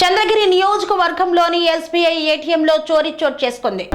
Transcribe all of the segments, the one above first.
చంద్రగిరి నియోజకవర్గంలోని ఎస్బీఐ ఏటీఎంలో చోరీ చోటు చేసుకుంది.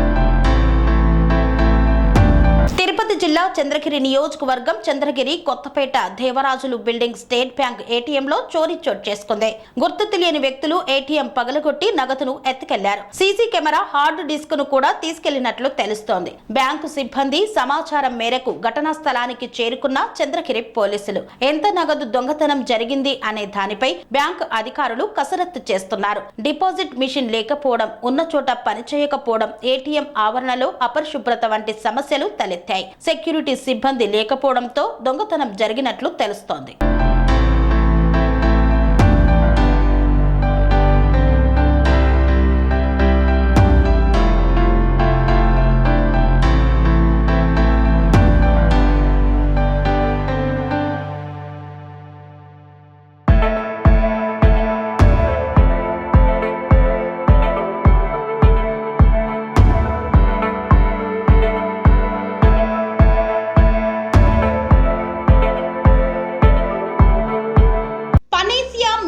తిరుపతి జిల్లా చంద్రగిరి నియోజకవర్గం Chandragiri Kothapeta Devarajulu building state bank ఏటీఎంలో చోరీ చోటు చేసుకుంది. గుర్తు తెలియని వ్యక్తులు ఏటీఎం పగలగొట్టి నగదును ఎత్తుకెళ్లారు. సీసీ కెమెరా హార్డ్ డిస్క్ ను కూడా తీసుకెళ్లినట్లు తెలుస్తోంది. బ్యాంకు సిబ్బంది సమాచారం మేరకు ఘటనా స్థలానికి చేరుకున్న చంద్రగిరి పోలీసులు ఎంత నగదు దొంగతనం జరిగింది అనే దానిపై బ్యాంకు అధికారులు కసరత్తు చేస్తున్నారు. డిపాజిట్ మిషన్ లేకపోవడం, ఉన్న చోట పనిచేయకపోవడం, ఏటీఎం ఆవరణలో అపరిశుభ్రత వంటి సమస్యలు తలెత్తాయి. సెక్యూరిటీ సిబ్బంది లేకపోవడంతో దొంగతనం జరిగినట్లు తెలుస్తోంది.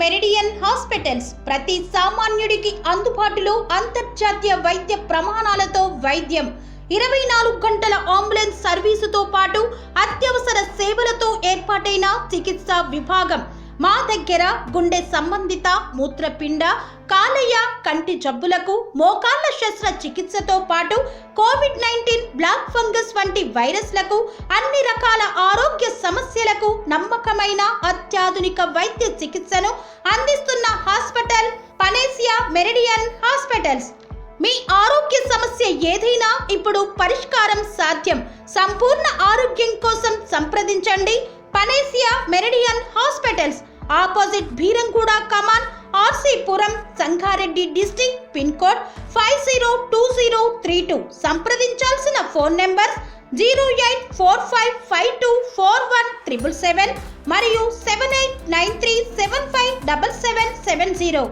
మెరిడియన్ హాస్పిటల్స్ ప్రతి సామాన్యుడికి అందుబాటులో అంతర్జాతీయ వైద్య ప్రమాణాలతో వైద్యం, 24 గంటల అంబులెన్స్ సర్వీసుతో పాటు అత్యవసర సేవలతో ఏర్పాటైన చికిత్సా విభాగం. మా దగ్గర గుండె సంబంధిత, మూత్రపిండ, కాలేయ, కంటి జబ్బులకు, మోకాళ్ల శస్త్ర చికిత్సతో పాటు కోవిడ్-19, బ్లాక్ ఫంగస్ వంటి వైరస్లకు, అన్ని రకాల ఆరోగ్య సమస్యలకు నమ్మకమైన అత్యాధునిక వైద్య చికిత్సను అందిస్తున్న హాస్పిటల్ పనేసియా మెరిడియన్ హాస్పిటల్స్. మీ ఆరోగ్య సమస్య ఏదైనా ఇప్పుడు పరిష్కారం సాధ్యం. సంపూర్ణ ఆరోగ్యం కోసం సంప్రదించండి Panacea Meridian hospitals, opposite Beeramguda కమాన్, RC Puram, Sangareddy district, pin code 502032. సంప్రదించాల్సిన ఫోన్ నెంబర్ 0845524177 మరియు 7893757770.